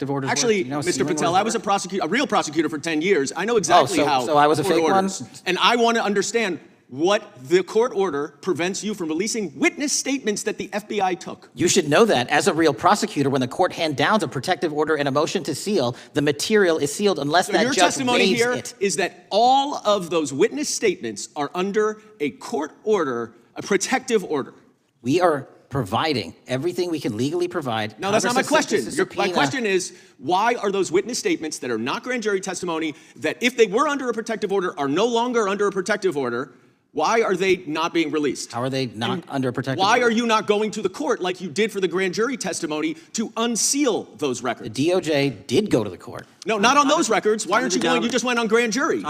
orders Actually, work? You know, Mr. Patel, I was a real prosecutor for 10 years. I know exactly how. So I was a fake one? And I want to understand what the court order prevents you from releasing witness statements that the FBI took. You should know that as a real prosecutor, when the court hand downs a protective order and a motion to seal, the material is sealed unless that judge waives it. Your testimony here is that all of those witness statements are under a court order, a protective order. We are providing everything we can legally provide. No, that's not my question. My question is, why are those witness statements that are not grand jury testimony, that if they were under a protective order are no longer under a protective order, why are they not being released? How are they not under a protective order? Why are you not going to the court like you did for the grand jury testimony to unseal those records? The DOJ did go to the court. No, not on those records. Why aren't you going? You just went on grand jury.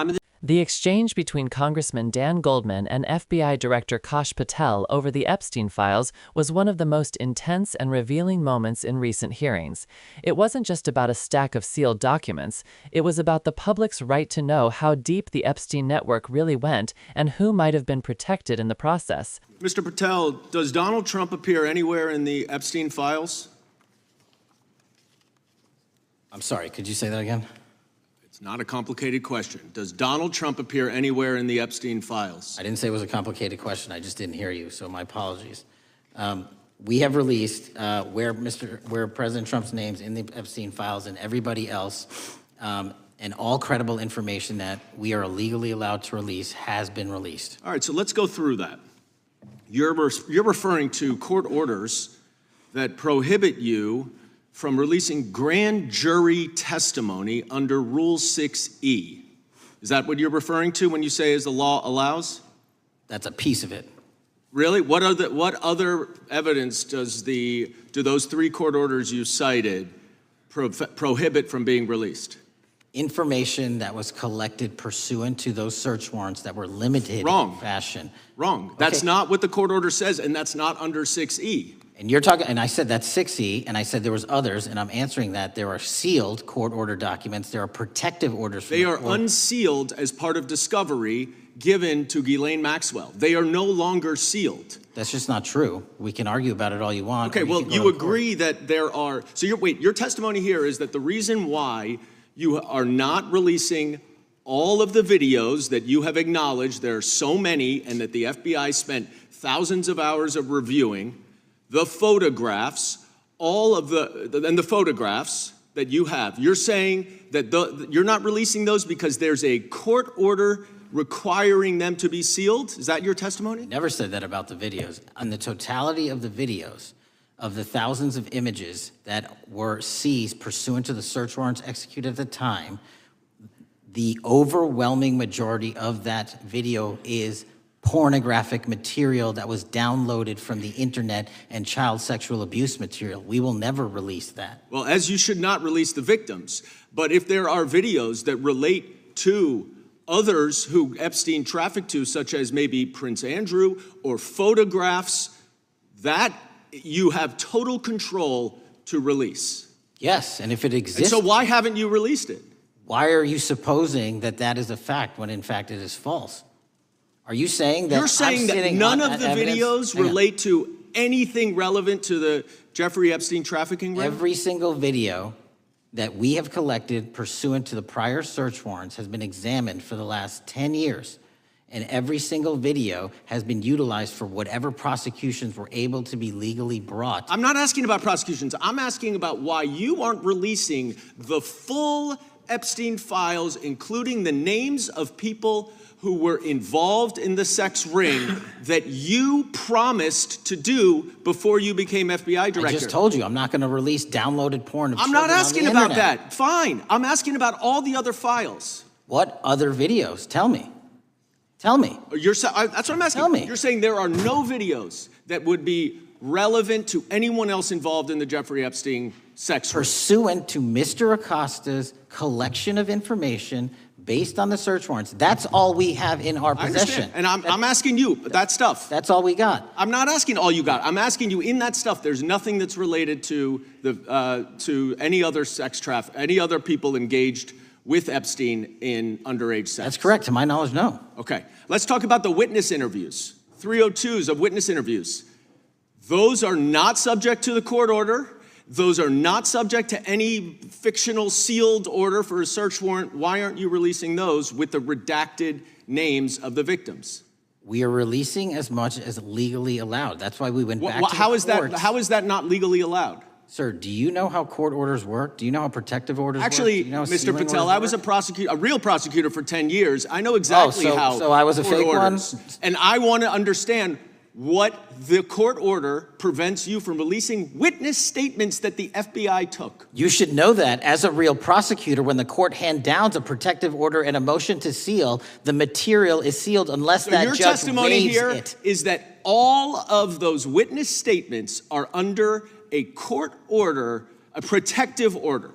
The exchange between Congressman Dan Goldman and FBI Director Kash Patel over the Epstein files was one of the most intense and revealing moments in recent hearings. It wasn't just about a stack of sealed documents. It was about the public's right to know how deep the Epstein network really went and who might have been protected in the process. Mr. Patel, does Donald Trump appear anywhere in the Epstein files? I'm sorry, could you say that again? It's not a complicated question. Does Donald Trump appear anywhere in the Epstein files? I didn't say it was a complicated question. I just didn't hear you, so my apologies. We have released where President Trump's name's in the Epstein files and everybody else, and all credible information that we are legally allowed to release has been released. All right, so let's go through that. You're referring to court orders that prohibit you from releasing grand jury testimony under Rule 6E. Is that what you're referring to when you say as the law allows? That's a piece of it. Really? What other evidence do those three court orders you cited prohibit from being released? Information that was collected pursuant to those search warrants that were limited in fashion. Wrong. That's not what the court order says, and that's not under 6E. And you're talking, and I said that's 6E, and I said there was others, and I'm answering that. There are sealed court order documents. There are protective orders. They are unsealed as part of discovery given to Ghislaine Maxwell. They are no longer sealed. That's just not true. We can argue about it all you want. Okay, well, you agree that there are, so your testimony here is that the reason why you are not releasing all of the videos that you have acknowledged, there are so many, and that the FBI spent thousands of hours of reviewing, the photographs, the photographs that you have. You're saying that you're not releasing those because there's a court order requiring them to be sealed? Is that your testimony? Never said that about the videos. On the totality of the videos, of the thousands of images that were seized pursuant to the search warrants executed at the time, the overwhelming majority of that video is pornographic material that was downloaded from the internet and child sexual abuse material. We will never release that. Well, as you should not release the victims, but if there are videos that relate to others who Epstein trafficked to, such as maybe Prince Andrew, or photographs, that you have total control to release. Yes, and if it exists. And so why haven't you released it? Why are you supposing that that is a fact when in fact it is false? Are you saying that you're saying that none of the videos relate to anything relevant to the Jeffrey Epstein trafficking ring? Every single video that we have collected pursuant to the prior search warrants has been examined for the last 10 years. And every single video has been utilized for whatever prosecutions were able to be legally brought. I'm not asking about prosecutions. I'm asking about why you aren't releasing the full Epstein files, including the names of people who were involved in the sex ring that you promised to do before you became FBI director. I just told you, I'm not going to release downloaded porn of children I'm not asking on the about internet. that. Fine. I'm asking about all the other files. What other videos? Tell me. Tell me. That's what I'm asking. Tell me. You're saying there are no videos that would be relevant to anyone else involved in the Jeffrey Epstein sex ring. Pursuant to Mr. Acosta's collection of information based on the search warrants. That's all we have in our possession. And I'm asking you, that stuff. That's all we got. I'm not asking all you got. I'm asking you, in that stuff, there's nothing that's related to any other sex traffic, any other people engaged with Epstein in underage sex. That's correct. To my knowledge, no. Okay. Let's talk about the witness interviews. 302s of witness interviews. Those are not subject to the court order. those are not subject to any fictional sealed order for a search warrant. Why aren't you releasing those with the redacted names of the victims? We are releasing as much as legally allowed. That's why we went back to the How is courts. how is that not legally allowed? Sir, do you know how court orders work? Do you know how protective orders Actually, work? Do you know how Mr. sealing Patel, orders I was a work? prosecutor, a real prosecutor for 10 years. I know exactly how so I was a court fake one? orders. And I want to understand what the court order prevents you from releasing witness statements that the FBI took. You should know that as a real prosecutor, when the court hand downs a protective order and a motion to seal, the material is sealed unless So that your judge testimony waives here it. is that all of those witness statements are under a court order, a protective order.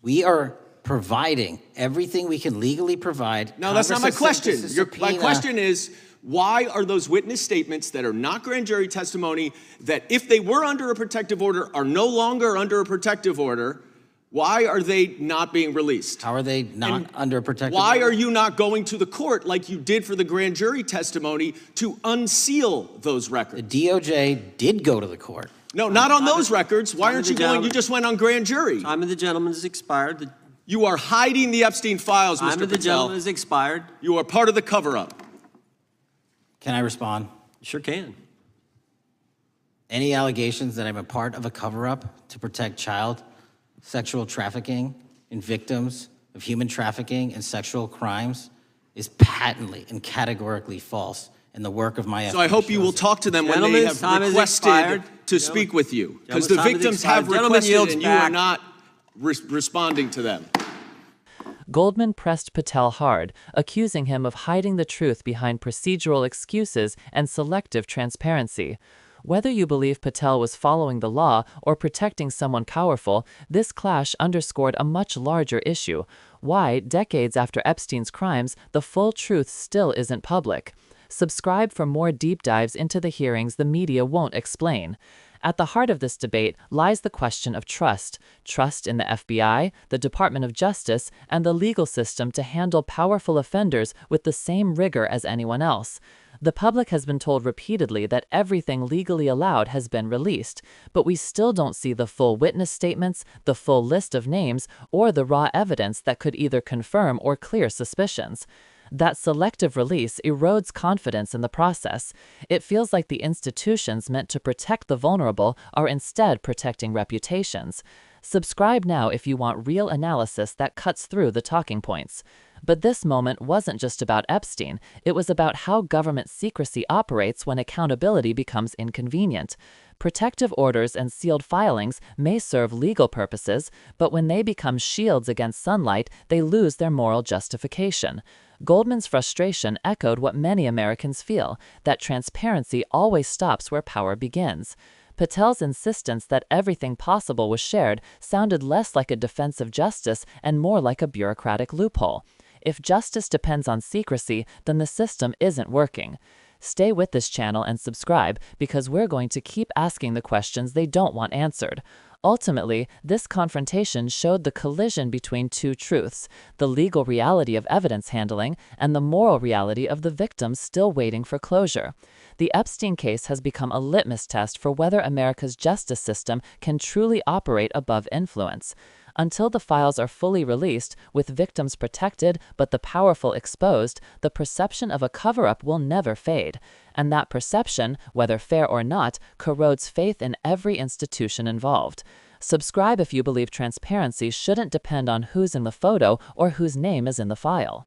We are providing everything we can legally provide. No, that's not my Congress has question. sent us a My subpoena. question is, why are those witness statements that are not grand jury testimony, that if they were under a protective order are no longer under a protective order, why are they not being released? How are they not under a protective Why order? are you not going to the court like you did for the grand jury testimony to unseal those The records? DOJ did go to the court. No, not on those records. Why Time aren't of you the going? You gentleman. just went on grand jury. Time of the gentleman has expired. The You are hiding the Epstein files, time Mr. of the Patel. gentleman has expired. You are part of the cover-up. Can I respond? Sure can. Any allegations that I'm a part of a cover-up to protect child sexual trafficking and victims of human trafficking and sexual crimes is patently and categorically false in the work of my So I hope you will talk to them when they Gentlemen's have time has requested expired. to speak with you. Because the Gentlemen's time has victims have expired. Gentleman requested yields and you are back. not responding to them. Goldman pressed Patel hard, accusing him of hiding the truth behind procedural excuses and selective transparency. Whether you believe Patel was following the law or protecting someone powerful, this clash underscored a much larger issue: why, decades after Epstein's crimes, the full truth still isn't public. Subscribe for more deep dives into the hearings the media won't explain. At the heart of this debate lies the question of trust. Trust in the FBI, the Department of Justice, and the legal system to handle powerful offenders with the same rigor as anyone else. The public has been told repeatedly that everything legally allowed has been released, but we still don't see the full witness statements, the full list of names, or the raw evidence that could either confirm or clear suspicions. That selective release erodes confidence in the process. It feels like the institutions meant to protect the vulnerable are instead protecting reputations. Subscribe now if you want real analysis that cuts through the talking points. But this moment wasn't just about Epstein. It was about how government secrecy operates when accountability becomes inconvenient. Protective orders and sealed filings may serve legal purposes, but when they become shields against sunlight, they lose their moral justification. Goldman's frustration echoed what many Americans feel, that transparency always stops where power begins. Patel's insistence that everything possible was shared sounded less like a defense of justice and more like a bureaucratic loophole. If justice depends on secrecy, then the system isn't working. Stay with this channel and subscribe, because we're going to keep asking the questions they don't want answered. Ultimately, this confrontation showed the collision between two truths: the legal reality of evidence handling and the moral reality of the victims still waiting for closure. The Epstein case has become a litmus test for whether America's justice system can truly operate above influence. Until the files are fully released, with victims protected but the powerful exposed, the perception of a cover-up will never fade. And that perception, whether fair or not, corrodes faith in every institution involved. Subscribe if you believe transparency shouldn't depend on who's in the photo or whose name is in the file.